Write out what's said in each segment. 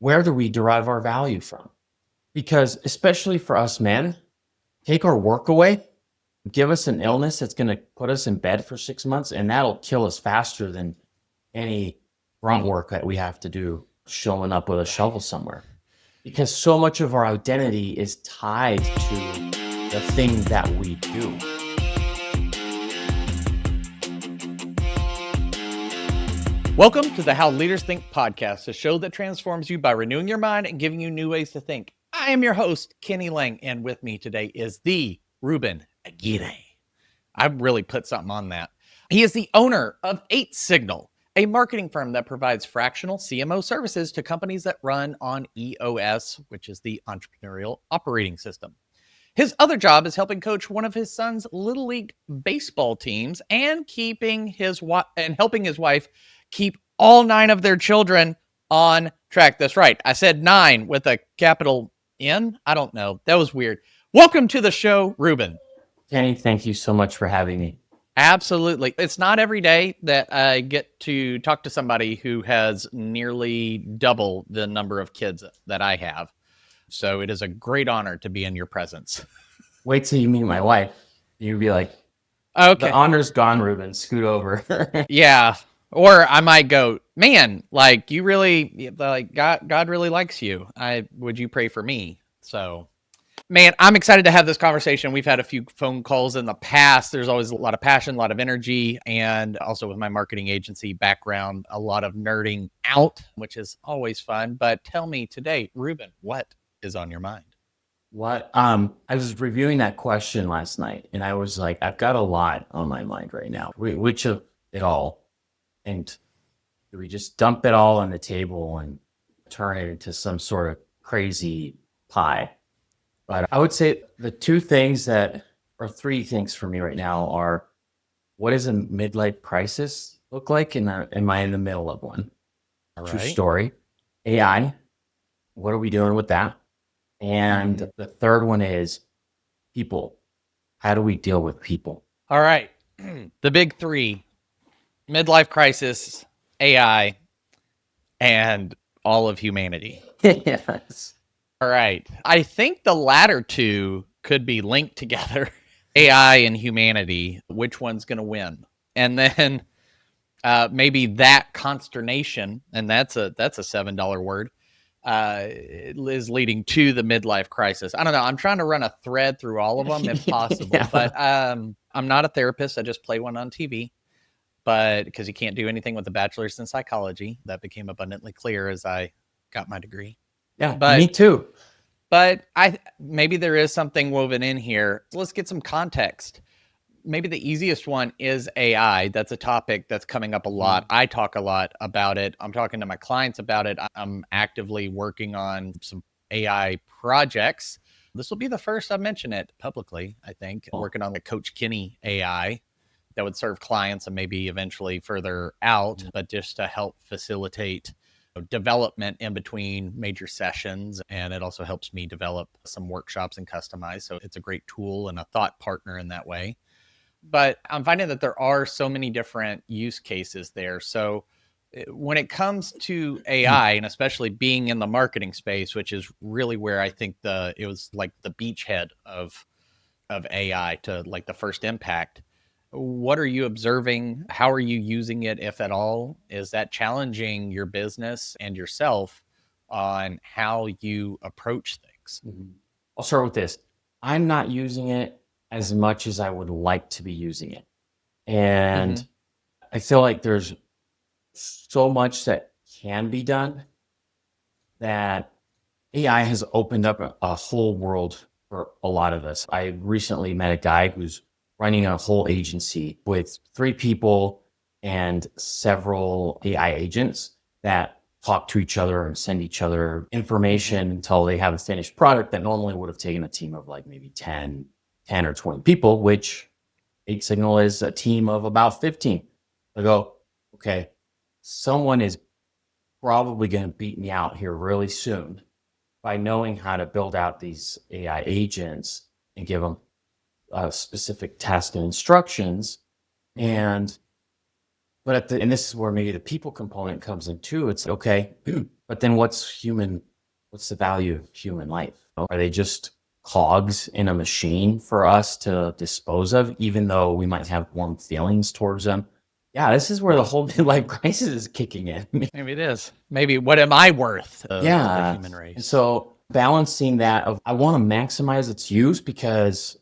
where do we derive our value from? Because especially for us men, take our work away, give us an illness that's going to put us in bed for 6 months, and that'll kill us faster than any grunt work that we have to do showing up with a shovel somewhere. Because so much of our identity is tied to the thing that we do. Welcome to the How Leaders Think podcast, a show that transforms you by renewing your mind and giving you new ways to think. I am your host, Kenny Lange, and with me today is the Ruben Aguirre. I really put something on that. He is the owner of 8Signal, a marketing firm that provides fractional CMO services to companies that run on EOS, which is the Entrepreneurial Operating System. His other job is helping coach one of his son's Little League baseball teams and helping his wife keep all 9 of their children on track. That's right. I said 9 with a capital N. I don't know. That was weird. Welcome to the show, Ruben. Kenny, thank you so much for having me. Absolutely. It's not every day that I get to talk to somebody who has nearly double the number of kids that I have. So it is a great honor to be in your presence. Wait till you meet my wife. You'll be like, okay, the honor's gone, Ruben. Scoot over. Yeah. Or I might go, man, like you really, like God really likes you. Would you pray for me? So, man, I'm excited to have this conversation. We've had a few phone calls in the past. There's always a lot of passion, a lot of energy, and also with my marketing agency background, a lot of nerding out, which is always fun. But tell me today, Ruben, what is on your mind? What? I was reviewing that question last night, and I was like, I've got a lot on my mind right now. Which of it all? And do we just dump it all on the table and turn it into some sort of crazy pie? But I would say the 2 things that, or 3 things for me right now are, what does a midlife crisis look like? And am I in the middle of one? All True right. story. AI, what are we doing with that? And the third one is people. How do we deal with people? All right. The big 3, midlife crisis, AI, and all of humanity. Yes. All right. I think the latter 2 could be linked together. AI and humanity, which one's going to win? And then maybe that consternation, and that's a $7 word, is leading to the midlife crisis. I don't know. I'm trying to run a thread through all of them if possible, Yeah. but I'm not a therapist. I just play one on TV. But because you can't do anything with a bachelor's in psychology, that became abundantly clear as I got my degree. Yeah, But me too. But maybe there is something woven in here. So let's get some context. Maybe the easiest one is AI. That's a topic that's coming up a lot. I talk a lot about it. I'm talking to my clients about it. I'm actively working on some AI projects. This will be the first I mention it publicly, I think. Working on the Coach Kenny AI that would serve clients and maybe eventually further out, but just to help facilitate development in between major sessions. And it also helps me develop some workshops and customize. So it's a great tool and a thought partner in that way. But I'm finding that there are so many different use cases there. So when it comes to AI, and especially being in the marketing space, which is really where I think it was like the beachhead of AI to like the first impact. What are you observing? How are you using it, if at all? Is that challenging your business and yourself on how you approach things? I'll start with this. I'm not using it as much as I would like to be using it. And I feel like there's so much that can be done that AI has opened up a whole world for a lot of us. I recently met a guy who's running a whole agency with 3 people and several AI agents that talk to each other and send each other information until they have a finished product that normally would have taken a team of like maybe 10 or 20 people, which 8Signal is a team of about 15. I go, okay, someone is probably going to beat me out here really soon by knowing how to build out these AI agents and give them specific tasks and instructions. And But and this is where maybe the people component comes in too. It's okay, but then what's the value of human life? Are they just cogs in a machine for us to dispose of, even though we might have warm feelings towards them? Yeah, this is where the whole midlife crisis is kicking in. Maybe it is. Maybe what am I worth to the Yeah. human And race? so balancing that of I want to maximize its use because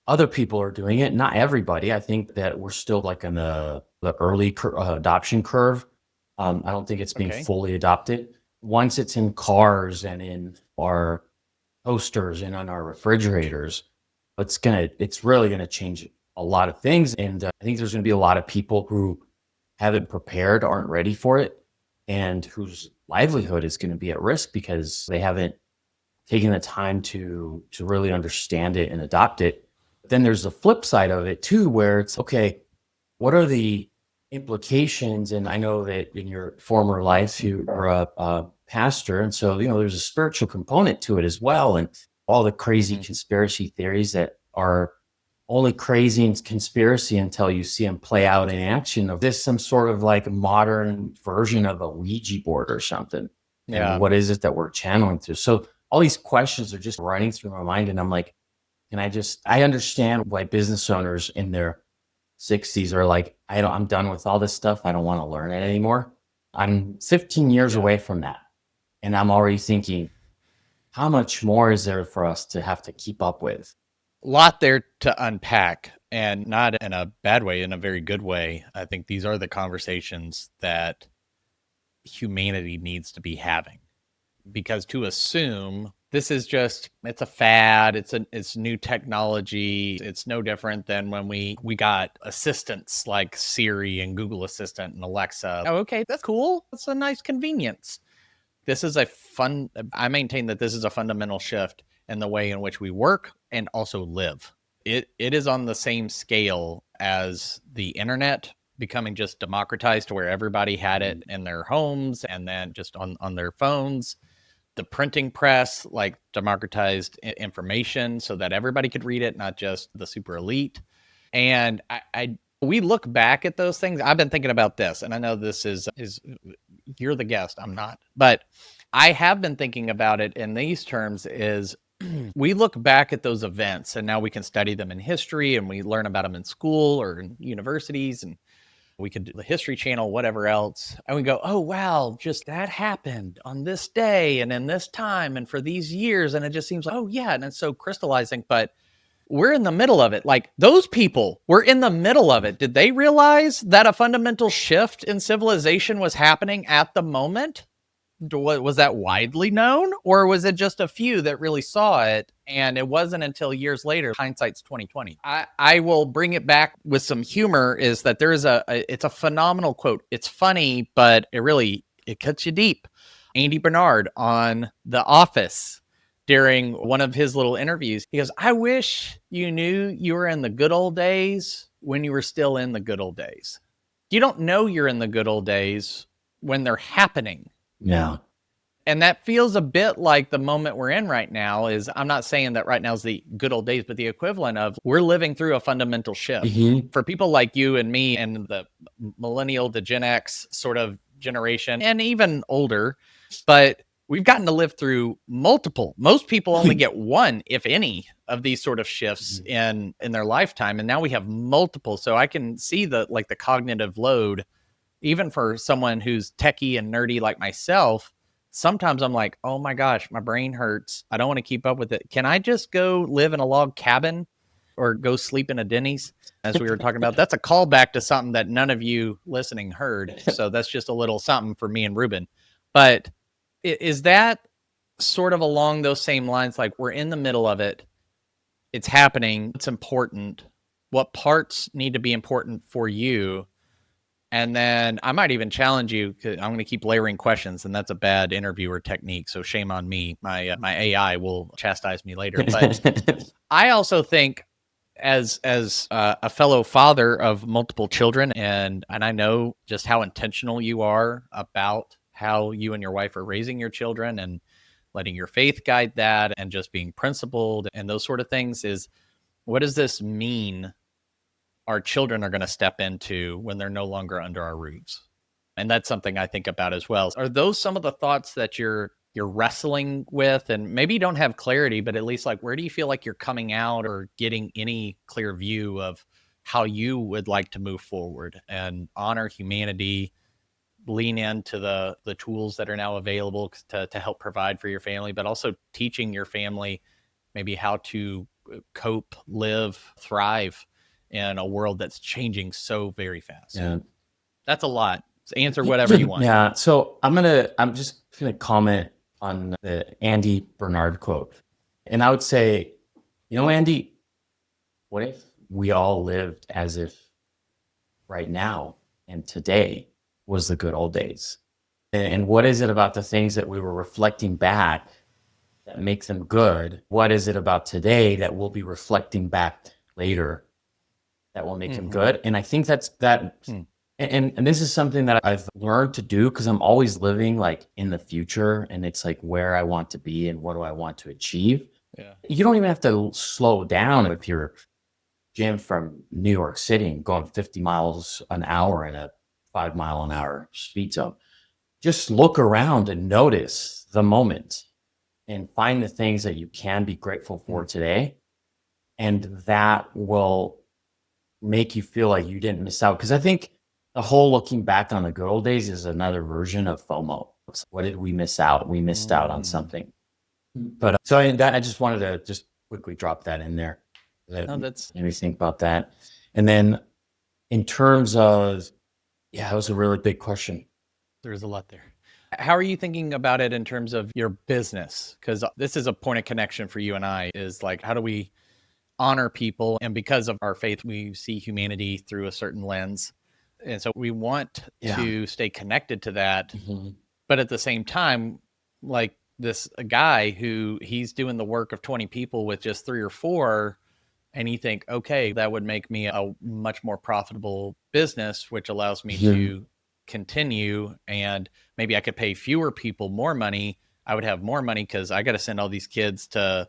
other people are doing it, not everybody. I think that we're still like in the early adoption curve. I don't think it's being Okay. fully adopted. Once it's in cars and in our toasters and on our refrigerators, it's really gonna change a lot of things. And I think there's gonna be a lot of people who haven't prepared, aren't ready for it, and whose livelihood is gonna be at risk because they haven't taking the time to really understand it and adopt it. But then there's the flip side of it too, where it's okay, what are the implications? And I know that in your former life you were a pastor, and so there's a spiritual component to it as well, and all the crazy conspiracy theories that are only crazy and conspiracy until you see them play out in action. Of this, some sort of like modern version of a Ouija board or something. And Yeah. what is it that we're channeling through? So all these questions are just running through my mind, and I'm like, I understand why business owners in their 60s are like, I'm done with all this stuff. I don't want to learn it anymore. I'm 15 years Yeah. away from that. And I'm already thinking, how much more is there for us to have to keep up with? A lot there to unpack, and not in a bad way, in a very good way. I think these are the conversations that humanity needs to be having, because to assume this is just, it's a fad, it's new technology, it's no different than when we got assistants like Siri and Google Assistant and Alexa. Oh, okay, that's cool, that's a nice convenience. I maintain that this is a fundamental shift in the way in which we work and also live. It is on the same scale as the internet becoming just democratized to where everybody had it in their homes and then just on their phones. The printing press like democratized information so that everybody could read it, not just the super elite. And we look back at those things. I've been thinking about this, and I know this is you're the guest, I'm not, but I have been thinking about it in these terms. Is we look back at those events and now we can study them in history and we learn about them in school or in universities, and we could do the History Channel, whatever else. And we go, oh, wow, just that happened on this day and in this time and for these years. And it just seems like, oh, yeah. And it's so crystallizing. But we're in the middle of it. Like those people were in the middle of it. Did they realize that a fundamental shift in civilization was happening at the moment? Was that widely known, or was it just a few that really saw it? And it wasn't until years later. Hindsight's 2020. I will bring it back with some humor. Is that there is it's a phenomenal quote. It's funny, but it cuts you deep. Andy Bernard on The Office, during one of his little interviews, he goes, "I wish you knew you were in the good old days when you were still in the good old days. You don't know you're in the good old days when they're happening." Yeah. And that feels a bit like the moment we're in right now. Is, I'm not saying that right now is the good old days, but the equivalent of we're living through a fundamental shift. For people like you and me and the millennial, the Gen X sort of generation, and even older, but we've gotten to live through multiple. Most people only get one, if any, of these sort of shifts in their lifetime. And now we have multiple. So I can see the cognitive load, even for someone who's techie and nerdy like myself. Sometimes I'm like, oh my gosh, my brain hurts. I don't want to keep up with it. Can I just go live in a log cabin or go sleep in a Denny's? As we were talking about, that's a callback to something that none of you listening heard. So that's just a little something for me and Ruben. But is that sort of along those same lines? Like, we're in the middle of it. It's happening. It's important. What parts need to be important for you? And then I might even challenge you, because I'm going to keep layering questions, and that's a bad interviewer technique. So shame on me. My AI will chastise me later. But I also think, as a fellow father of multiple children, and I know just how intentional you are about how you and your wife are raising your children and letting your faith guide that, and just being principled and those sort of things, is what does this mean our children are going to step into when they're no longer under our roofs. And that's something I think about as well. Are those some of the thoughts that you're wrestling with, and maybe you don't have clarity, but at least like where do you feel like you're coming out or getting any clear view of how you would like to move forward and honor humanity, lean into the tools that are now available to help provide for your family, but also teaching your family maybe how to cope, live, thrive in a world that's changing so very fast? Yeah. That's a lot. So answer whatever you want. Yeah. So I'm just gonna comment on the Andy Bernard quote. And I would say, Andy, what if we all lived as if right now and today was the good old days? And what is it about the things that we were reflecting back that makes them good? What is it about today that we'll be reflecting back later that will make them good? And I think that's that. And this is something that I've learned to do because I'm always living like in the future, and it's like where I want to be and what do I want to achieve. Yeah. You don't even have to slow down if you're Jim from New York City and going 50 miles an hour in a 5 mile an hour speed zone. Just look around and notice the moment and find the things that you can be grateful for today. And that will make you feel like you didn't miss out. Because I think the whole looking back on the good old days is another version of FOMO. What did we miss out? We missed out on something. But I just wanted to just quickly drop that in there. That's made me think about that. And then in terms of, it was a really big question. There's a lot there. How are you thinking about it in terms of your business? Because this is a point of connection for you and I, is like, how do we honor people? And because of our faith, we see humanity through a certain lens. And so we want to stay connected to that. But at the same time, like this guy who he's doing the work of 20 people with just 3 or 4, and you think, okay, that would make me a much more profitable business, which allows me to continue, and maybe I could pay fewer people more money. I would have more money because I got to send all these kids to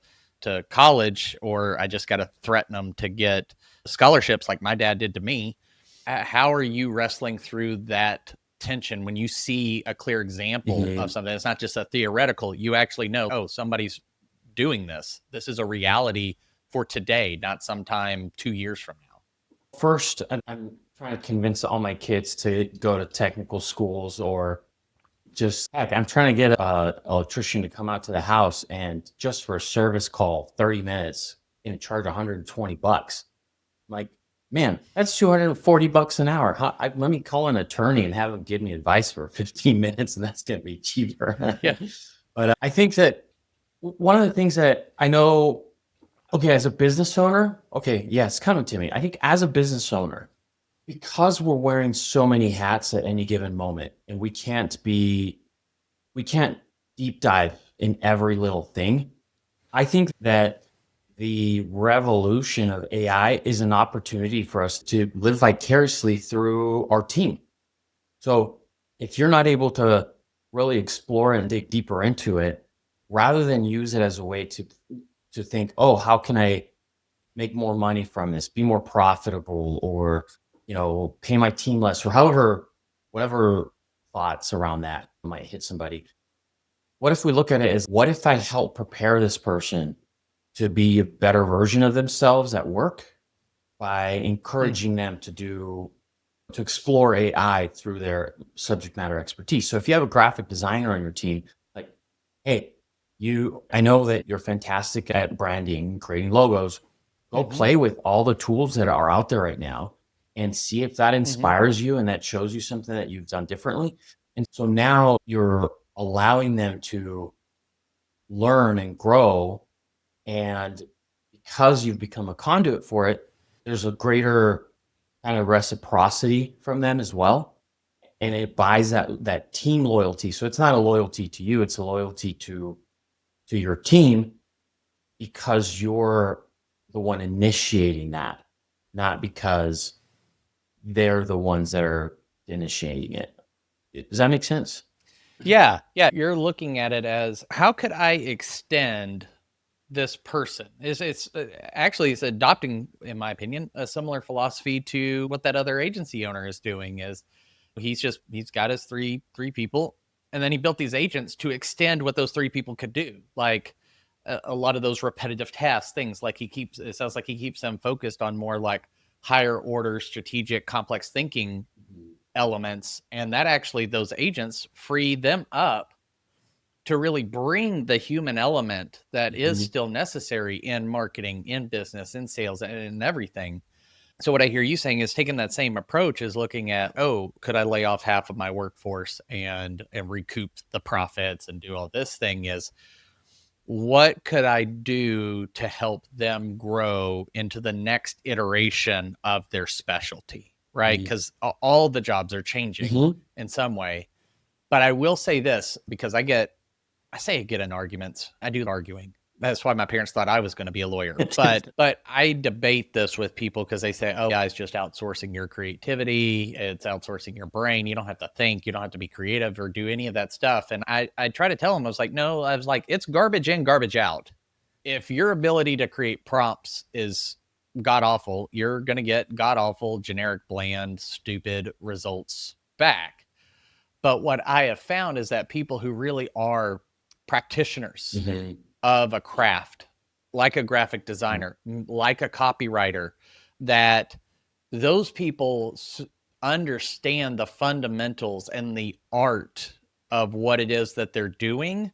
college, or I just got to threaten them to get scholarships like my dad did to me. How are you wrestling through that tension when you see a clear example of something? It's not just a theoretical. You actually know, oh, somebody's doing this. This is a reality for today, not sometime 2 years from now. First, I'm trying to convince all my kids to go to technical schools, or just, heck, I'm trying to get an electrician to come out to the house and just for a service call, 30 minutes, and charge $120. I'm like, man, that's $240 an hour. Let me call an attorney and have him give me advice for 15 minutes, and that's going to be cheaper. But I think that one of the things that I know, as a business owner, it's coming to me. I think as a business owner, because we're wearing so many hats at any given moment, and we can't deep dive in every little thing. I think that the revolution of AI is an opportunity for us to live vicariously through our team. So if you're not able to really explore and dig deeper into it, rather than use it as a way to think, oh, how can I make more money from this, be more profitable, or, pay my team less, or whatever thoughts around that might hit somebody. What if we look at it as, what if I help prepare this person to be a better version of themselves at work by encouraging them to explore AI through their subject matter expertise? So if you have a graphic designer on your team, like, hey, I know that you're fantastic at branding, creating logos. Go play with all the tools that are out there right now and see if that inspires you and that shows you something that you've done differently. And so now you're allowing them to learn and grow. And because you've become a conduit for it, there's a greater kind of reciprocity from them as well. And it buys that team loyalty. So it's not a loyalty to you, it's a loyalty to your team, because you're the one initiating that, not because they're the ones that are initiating it. Does that make sense? Yeah. You're looking at it as, how could I extend this person. It's actually, it's adopting, in my opinion, a similar philosophy to what that other agency owner is doing. Is he's got his three people, and then he built these agents to extend what those three people could do, like a lot of those repetitive tasks, things like it sounds like he keeps them focused on more like higher order strategic complex thinking elements, and that actually those agents free them up to really bring the human element that is still necessary in marketing, in business, in sales, and in everything. So what I hear you saying is taking that same approach is looking at, oh, could I lay off half of my workforce and recoup the profits and do all this thing? Is what could I do to help them grow into the next iteration of their specialty, right? Because all the jobs are changing in some way. But I will say this, because I get in arguments. I do arguing. That's why my parents thought I was going to be a lawyer. But I debate this with people because they say, oh, guys, just outsourcing your creativity. It's outsourcing your brain. You don't have to think. You don't have to be creative or do any of that stuff. And I try to tell them, I was like, no, I was like, it's garbage in, garbage out. If your ability to create prompts is god awful, you're going to get god awful, generic, bland, stupid results back. But what I have found is that people who really are practitioners of a craft, like a graphic designer, like a copywriter, that those people understand the fundamentals and the art of what it is that they're doing,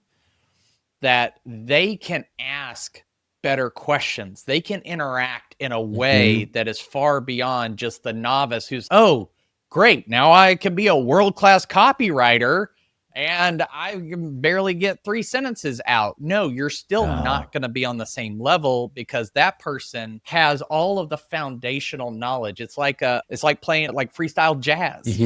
that they can ask better questions. They can interact in a way that is far beyond just the novice who's, oh, great, now I can be a world-class copywriter and I can barely get 3 sentences out. No, you're still not going to be on the same level because that person has all of the foundational knowledge. It's like playing like freestyle jazz,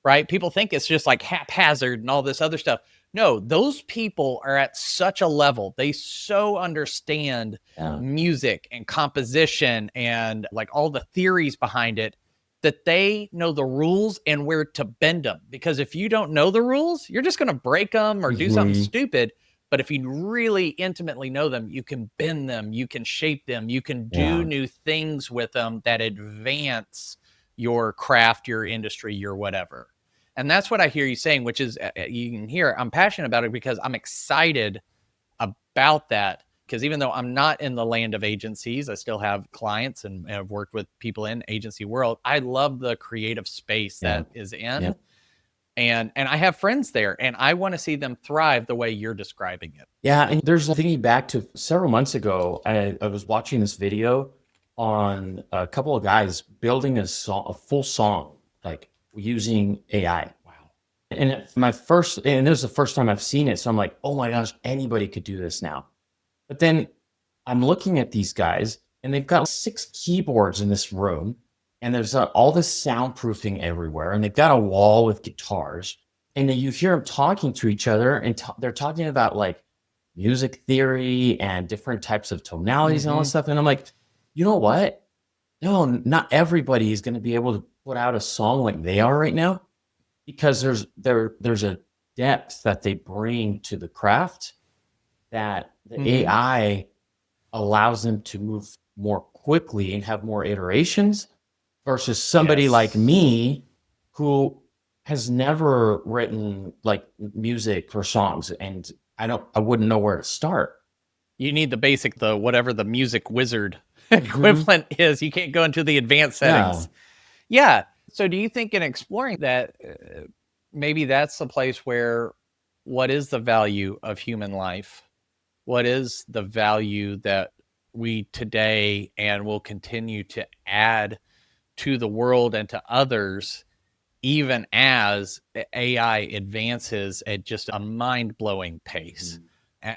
right? People think it's just like haphazard and all this other stuff. No, those people are at such a level. They so understand music and composition and like all the theories behind it, that they know the rules and where to bend them. Because if you don't know the rules, you're just going to break them or do something stupid. But if you really intimately know them, you can bend them, you can shape them, you can do new things with them that advance your craft, your industry, your whatever. And that's what I hear you saying, which is, you can hear, I'm passionate about it because I'm excited about that. Because even though I'm not in the land of agencies, I still have clients and have worked with people in agency world. I love the creative space that is in, and I have friends there, and I want to see them thrive the way you're describing it. Yeah, and there's thinking back to several months ago, I was watching this video on a couple of guys building a full song, like using AI. Wow. And it was the first time I've seen it. So I'm like, oh my gosh, anybody could do this now. But then I'm looking at these guys and they've got 6 keyboards in this room and there's all this soundproofing everywhere. And they've got a wall with guitars and then you hear them talking to each other and they're talking about like music theory and different types of tonalities and all this stuff. And I'm like, you know what? No, not everybody is going to be able to put out a song like they are right now because there's a depth that they bring to the craft that the AI allows them to move more quickly and have more iterations versus somebody like me who has never written like music or songs and I wouldn't know where to start. You need the basic, whatever the music wizard equivalent is. You can't go into the advanced settings. Yeah. So do you think in exploring that, maybe that's the place where what is the value of human life? What is the value that we today and will continue to add to the world and to others, even as AI advances at just a mind-blowing pace?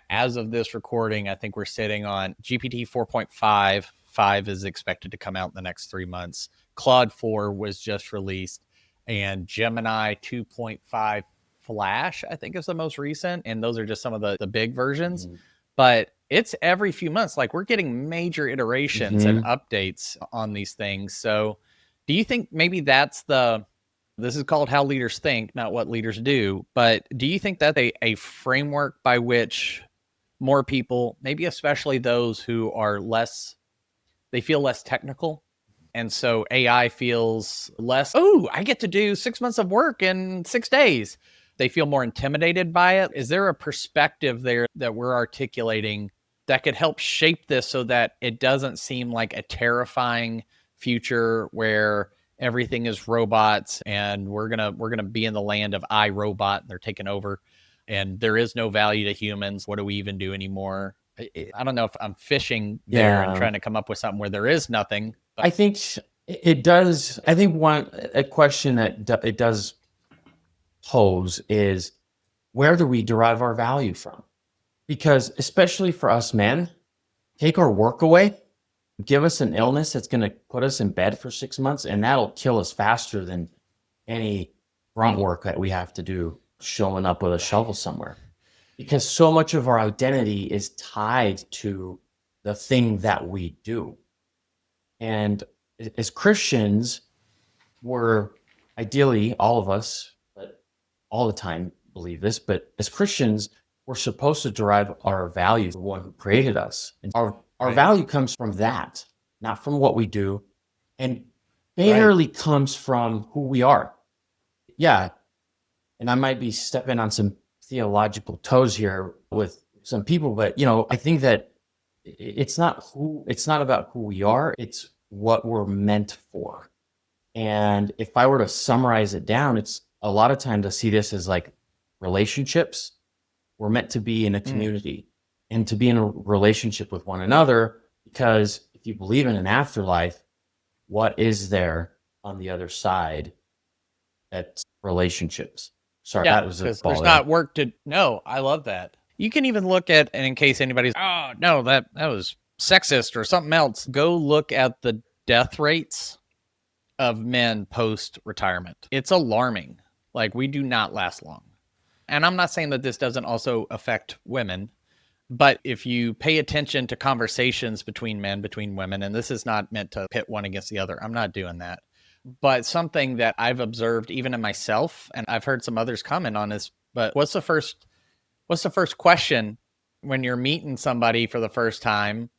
As of this recording, I think we're sitting on GPT 4.5. 5 is expected to come out in the next 3 months. Claude 4 was just released, and Gemini 2.5 Flash, I think, is the most recent. And those are just some of the big versions. But it's every few months. Like, we're getting major iterations and updates on these things. So do you think maybe that's this is called how leaders think, not what leaders do. But do you think that a framework by which more people, maybe especially those who are they feel less technical. And so AI feels less, oh, I get to do 6 months of work in 6 days. They feel more intimidated by it. Is there a perspective there that we're articulating that could help shape this so that it doesn't seem like a terrifying future where everything is robots and we're gonna be in the land of iRobot and they're taking over and there is no value to humans? What do we even do anymore? I don't know if I'm fishing there and trying to come up with something where there is nothing. I think it does. I think a question that it does pose is, where do we derive our value from? Because especially for us men, take our work away, give us an illness that's going to put us in bed for 6 months, and that'll kill us faster than any grunt work that we have to do showing up with a shovel somewhere. Because so much of our identity is tied to the thing that we do. And as Christians, we're ideally, all of us, but all the time believe this, but as Christians, we're supposed to derive our value from the one who created us. And our value comes from that, not from what we do, and barely comes from who we are. Yeah. And I might be stepping on some theological toes here with some people, but I think that it's not about who we are, it's what we're meant for. And if I were to summarize it down, it's a lot of time to see this as like relationships. We're meant to be in a community and to be in a relationship with one another, because if you believe in an afterlife, what is there on the other side? That's relationships. Sorry, that was because there's not work to. No, I love that. You can even look at, and in case anybody's, oh no, that was sexist or something else, go look at the death rates of men post retirement. It's alarming. Like, we do not last long. And I'm not saying that this doesn't also affect women, but if you pay attention to conversations between men, between women, and this is not meant to pit one against the other, I'm not doing that. But something that I've observed even in myself, and I've heard some others comment on this, but what's the first question when you're meeting somebody for the first time?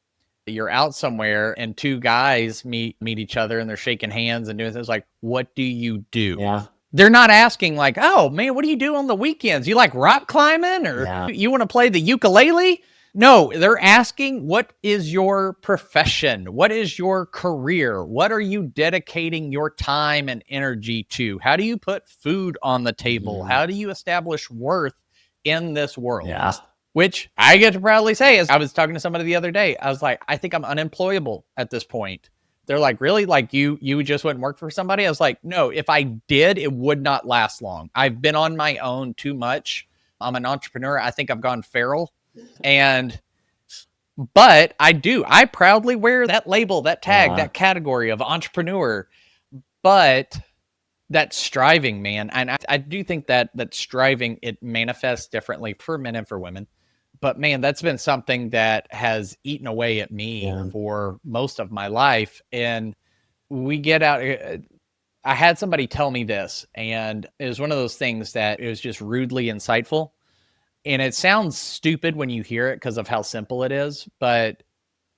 You're out somewhere and two guys meet each other and they're shaking hands and doing things like, what do you do? Yeah. They're not asking like, oh man, what do you do on the weekends? You like rock climbing or you want to play the ukulele? No, they're asking, what is your profession? What is your career? What are you dedicating your time and energy to? How do you put food on the table? How do you establish worth in this world? Yeah. Which I get to proudly say, as I was talking to somebody the other day, I was like, I think I'm unemployable at this point. They're like, really? Like you just went and worked for somebody? I was like, no, if I did, it would not last long. I've been on my own too much. I'm an entrepreneur. I think I've gone feral. But I proudly wear that label, that tag, that category of entrepreneur. But that striving, man. And I do think that striving, it manifests differently for men and for women. But man, that's been something that has eaten away at me for most of my life. And we get out. I had somebody tell me this, and it was one of those things that it was just rudely insightful. And it sounds stupid when you hear it because of how simple it is. But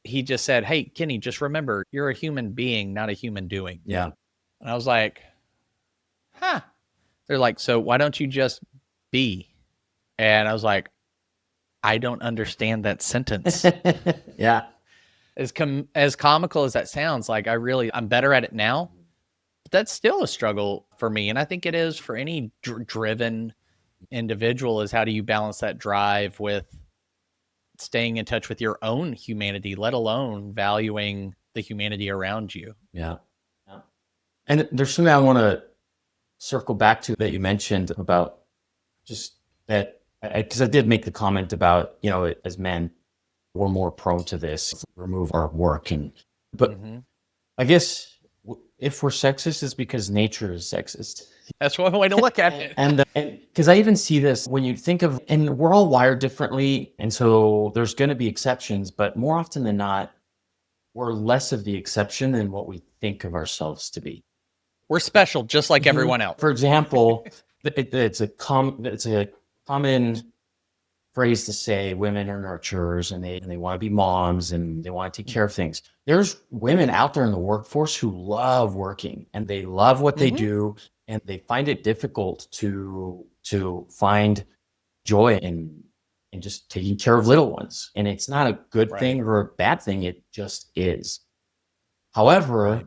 he just said, hey, Kenny, just remember, you're a human being, not a human doing. Yeah. And I was like, huh. They're like, so why don't you just be? And I was like, I don't understand that sentence. Yeah. As comical as that sounds, like I'm better at it now. But that's still a struggle for me. And I think it is for any driven individual, is how do you balance that drive with staying in touch with your own humanity, let alone valuing the humanity around you. Yeah. And there's something I want to circle back to that you mentioned about just that, because I did make the comment about, as men, we're more prone to this, remove our work. But I guess if we're sexist, it's because nature is sexist. That's one way to look at it. And because I even see this when you think of, and we're all wired differently. And so there's going to be exceptions, but more often than not, we're less of the exception than what we think of ourselves to be. We're special, just like everyone else. For example, it's a common phrase to say women are nurturers and they want to be moms and they want to take care of things. There's women out there in the workforce who love working and they love what they do and they find it difficult to find joy in just taking care of little ones. And it's not a good thing or a bad thing. It just is. However,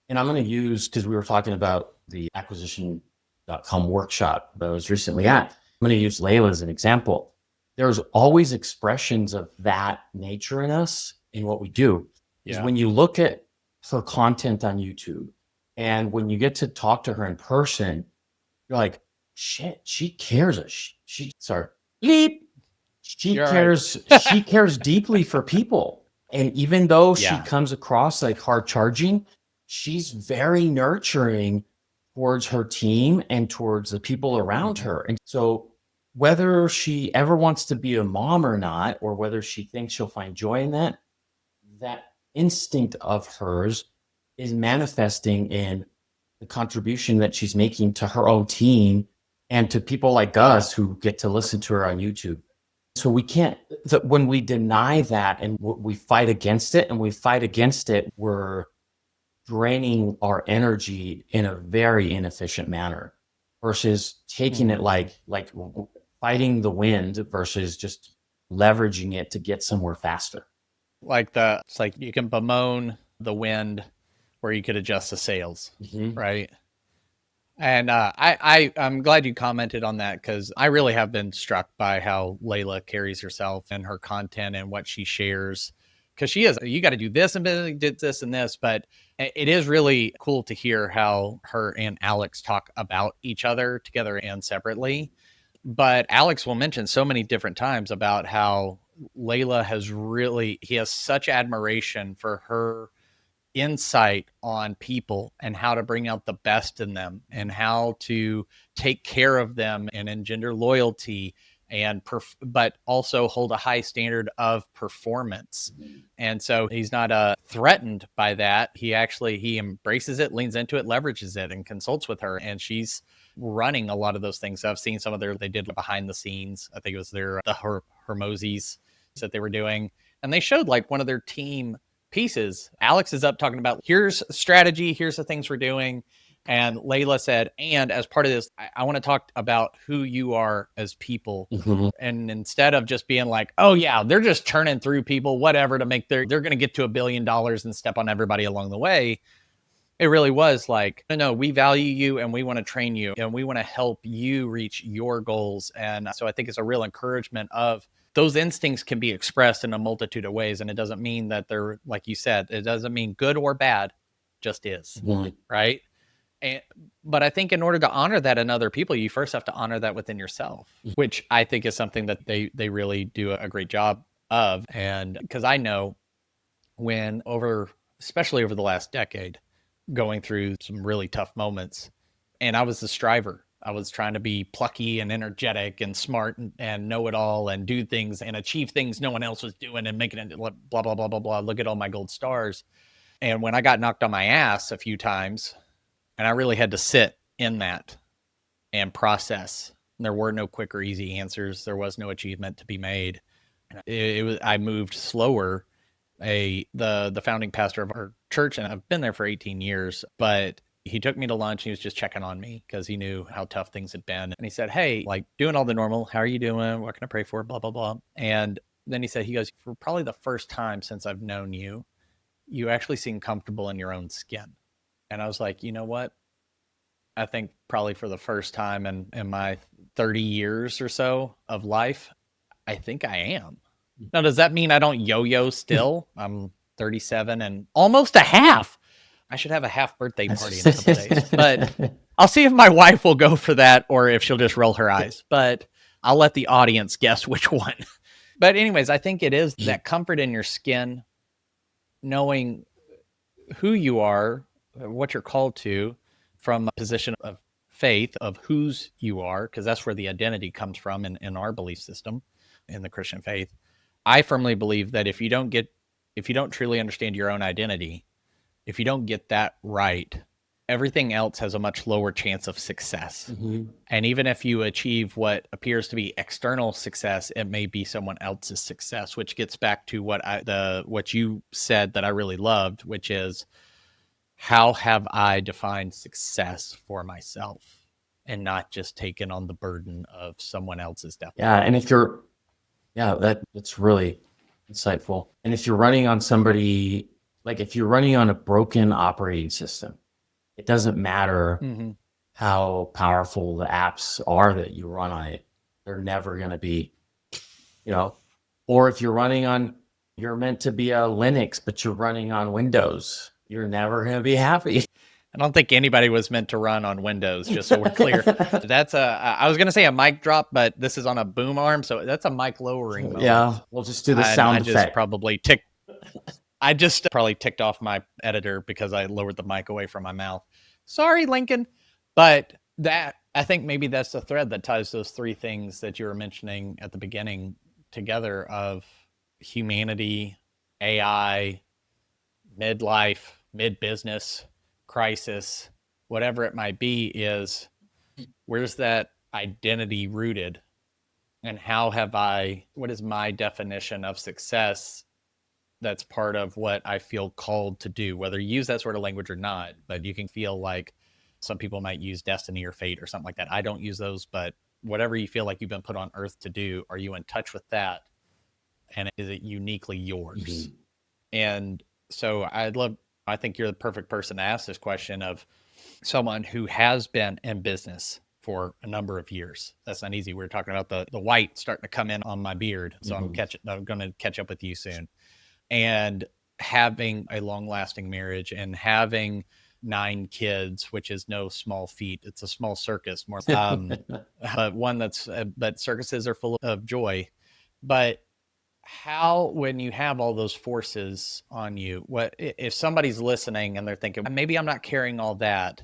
and I'm going to use, because we were talking about the acquisition.com workshop that I was recently at, I'm going to use Layla as an example. There's always expressions of that nature in us in what we do. Is when you look at her content on YouTube and when you get to talk to her in person, you're like, shit, she cares. Sorry, bleep. She cares. She cares deeply for people. And even though she comes across like hard charging, she's very nurturing towards her team and towards the people around her. And so whether she ever wants to be a mom or not, or whether she thinks she'll find joy in that, that instinct of hers is manifesting in the contribution that she's making to her own team and to people like us who get to listen to her on YouTube. So we can't, when we deny that and we fight against it, we're draining our energy in a very inefficient manner versus taking it like fighting the wind versus just leveraging it to get somewhere faster. It's like you can bemoan the wind where you could adjust the sails, right? And I'm glad you commented on that because I really have been struck by how Layla carries herself and her content and what she shares. Because you got to do this and did this and this, but it is really cool to hear how her and Alex talk about each other together and separately. But Alex will mention so many different times about how Layla he has such admiration for her insight on people and how to bring out the best in them and how to take care of them and engender loyalty but also hold a high standard of performance. And so he's not threatened by that. He embraces it, leans into it, leverages it, and consults with her. And she's running a lot of those things. I've seen some of they did behind the scenes. I think it was the Hermoses that they were doing. And they showed like one of their team pieces. Alex is up talking about, here's strategy, here's the things we're doing. And Layla said, and as part of this, I want to talk about who you are as people. And instead of just being like, oh yeah, they're just churning through people, whatever, to make they're going to get to $1 billion and step on everybody along the way. It really was like, no, we value you and we want to train you and we want to help you reach your goals. And so I think it's a real encouragement of those instincts can be expressed in a multitude of ways. And it doesn't mean that they're, like you said, it doesn't mean good or bad, just is. Right. But I think in order to honor that in other people, you first have to honor that within yourself, which I think is something that they really do a great job of. And because I know especially over the last decade, going through some really tough moments, and I was the striver. I was trying to be plucky and energetic and smart and know it all and do things and achieve things no one else was doing and making it blah, blah, blah, blah, blah. Look at all my gold stars. And when I got knocked on my ass a few times, and I really had to sit in that and process, and there were no quick or easy answers. There was no achievement to be made. I moved slower. The founding pastor of our church, and I've been there for 18 years, but he took me to lunch. He was just checking on me because he knew how tough things had been. And he said, hey, like doing all the normal, how are you doing? What can I pray for? Blah, blah, blah. And then he goes, for probably the first time since I've known you, you actually seem comfortable in your own skin. And I was like, you know what? I think probably for the first time in my 30 years or so of life, I think I am. Now, does that mean I don't yo-yo still? I'm 37 and almost a half. I should have a half birthday party in a couple days, but I'll see if my wife will go for that or if she'll just roll her eyes, but I'll let the audience guess which one. But anyways, I think it is that comfort in your skin, knowing who you are, what you're called to from a position of faith of whose you are, because that's where the identity comes from in our belief system in the Christian faith. I firmly believe that if you don't truly understand your own identity, if you don't get that right, everything else has a much lower chance of success. Mm-hmm. And even if you achieve what appears to be external success, it may be someone else's success, which gets back to what you said that I really loved, which is, how have I defined success for myself and not just taken on the burden of someone else's definition? Yeah. And if you're, that's really insightful. And if you're running on somebody, like if you're running on a broken operating system, it doesn't matter how powerful the apps are that you run on it. They're never going to be, or if you're meant to be a Linux, but you're running on Windows, you're never going to be happy. I don't think anybody was meant to run on Windows, just so we're clear. I was going to say a mic drop, but this is on a boom arm, so that's a mic lowering moment. Yeah, we'll just do the sound effect. I just probably ticked off my editor because I lowered the mic away from my mouth. Sorry, Lincoln. But I think maybe that's the thread that ties those three things that you were mentioning at the beginning together, of humanity, AI, midlife, mid-business, crisis, whatever it might be, is where's that identity rooted? And what is my definition of success that's part of what I feel called to do, whether you use that sort of language or not. But you can feel like some people might use destiny or fate or something like that. I don't use those, but whatever you feel like you've been put on earth to do, are you in touch with that? And is it uniquely yours? Mm-hmm. And so I think you're the perfect person to ask this question, of someone who has been in business for a number of years. That's not easy. We were talking about the white starting to come in on my beard. So I'm going to catch up with you soon. And having a long-lasting marriage and having 9 kids, which is no small feat. It's a small circus, more, but one but circuses are full of joy. But how, when you have all those forces on you, what if somebody's listening and they're thinking, maybe I'm not carrying all that,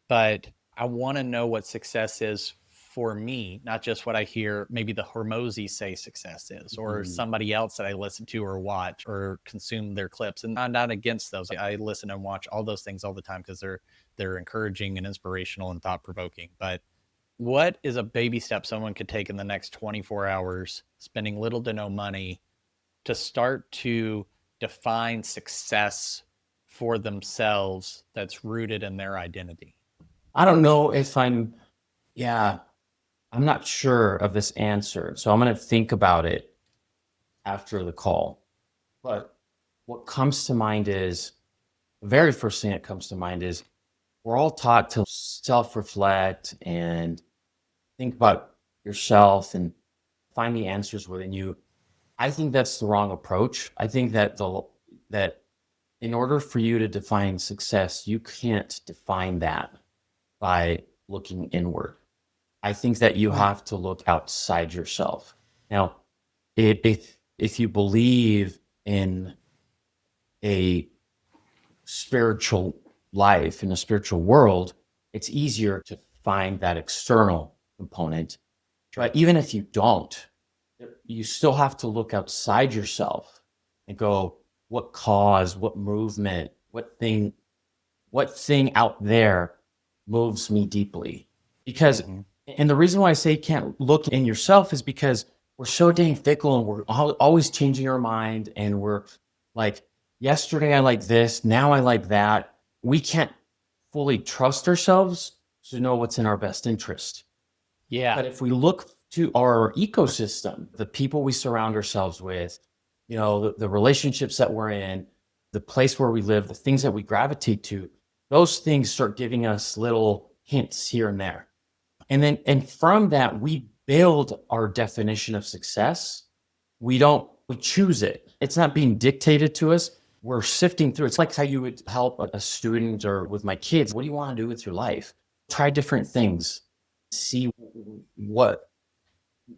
but I want to know what success is for me, not just what I hear maybe the Hormozy say success is, or somebody else that I listen to or watch or consume their clips. And I'm not against those. I listen and watch all those things all the time because they're encouraging and inspirational and thought-provoking. But what is a baby step someone could take in the next 24 hours, spending little to no money, to start to define success for themselves that's rooted in their identity? I don't know if I'm not sure of this answer. So I'm going to think about it after the call. But what comes to mind is, the very first thing that comes to mind is, we're all taught to self-reflect and think about yourself and find the answers within you. I think that's the wrong approach. I think that that in order for you to define success, you can't define that by looking inward. I think that you have to look outside yourself. Now, if you believe in a spiritual life, in a spiritual world, it's easier to find that external component. But even if you don't, you still have to look outside yourself and go, what cause, what movement, what thing out there moves me deeply? Because and the reason why I say you can't look in yourself is because we're so dang fickle and we're always changing our mind. And we're like, yesterday I like this, now I like that. We can't fully trust ourselves to know what's in our best interest. Yeah. But if we look to our ecosystem, the people we surround ourselves with, the relationships that we're in, the place where we live, the things that we gravitate to, those things start giving us little hints here and there. And from that, we build our definition of success. We choose it. It's not being dictated to us. We're sifting through. It's like how you would help a student, or with my kids. What do you want to do with your life? Try different things. See what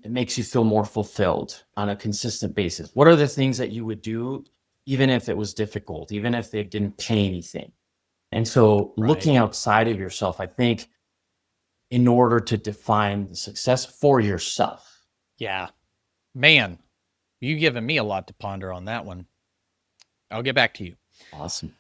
makes you feel more fulfilled on a consistent basis. What are the things that you would do, even if it was difficult, even if they didn't pay anything? And so looking outside of yourself, I think, in order to define the success for yourself. Yeah. Man, you've given me a lot to ponder on that one. I'll get back to you. Awesome.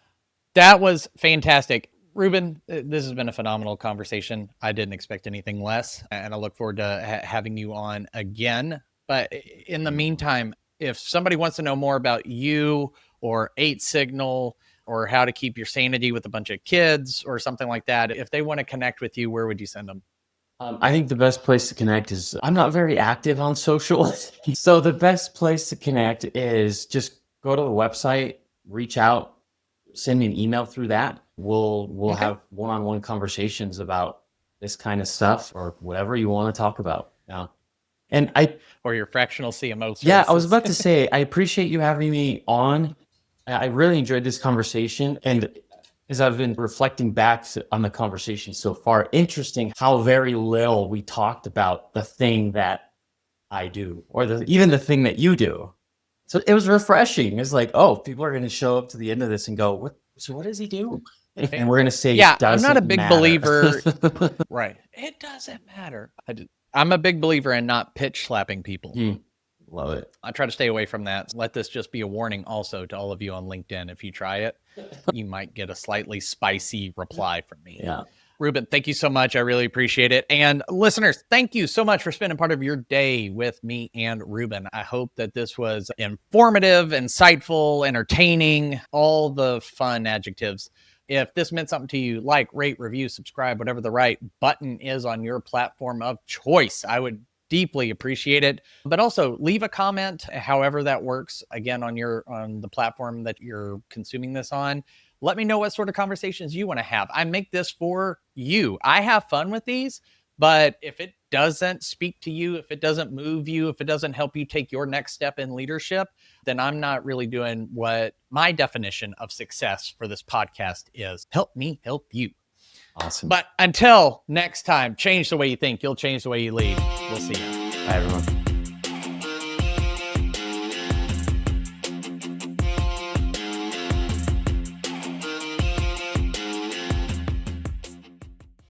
That was fantastic. Ruben, this has been a phenomenal conversation. I didn't expect anything less, and I look forward to having you on again. But in the meantime, if somebody wants to know more about you or 8 Signal or how to keep your sanity with a bunch of kids or something like that, if they want to connect with you, where would you send them? I think the best place to connect is I'm not very active on social. So the best place to connect is just go to the website, reach out, send me an email through that. We'll Okay. have one-on-one conversations about this kind of stuff or whatever you want to talk about. Yeah. And Or your fractional CMO yeah, I was services. about to say, I appreciate you having me on. I really enjoyed this conversation. And as I've been reflecting back on the conversation so far, interesting how very little we talked about the thing that I do or even the thing that you do. So it was refreshing. It's like, oh, people are going to show up to the end of this and go, "What? So what does he do?" And we're going to say, Yeah, it I'm not a doesn't big matter. believer. Right. It doesn't matter. I'm a big believer in not pitch slapping people. Love it. I try to stay away from that. Let this just be a warning also to all of you on LinkedIn. If you try it, you might get a slightly spicy reply from me. Yeah. Ruben, thank you so much. I really appreciate it. And listeners, thank you so much for spending part of your day with me and Ruben. I hope that this was informative, insightful, entertaining, all the fun adjectives. If this meant something to you, like, rate, review, subscribe, whatever the right button is on your platform of choice, I would deeply appreciate it. But also leave a comment, however that works, again, on the platform that you're consuming this on. Let me know what sort of conversations you want to have. I make this for you. I have fun with these, but if it doesn't speak to you, if it doesn't move you, if it doesn't help you take your next step in leadership, then I'm not really doing what my definition of success for this podcast is. Help me help you. Awesome. But until next time, change the way you think. You'll change the way you lead. We'll see you. Bye, everyone.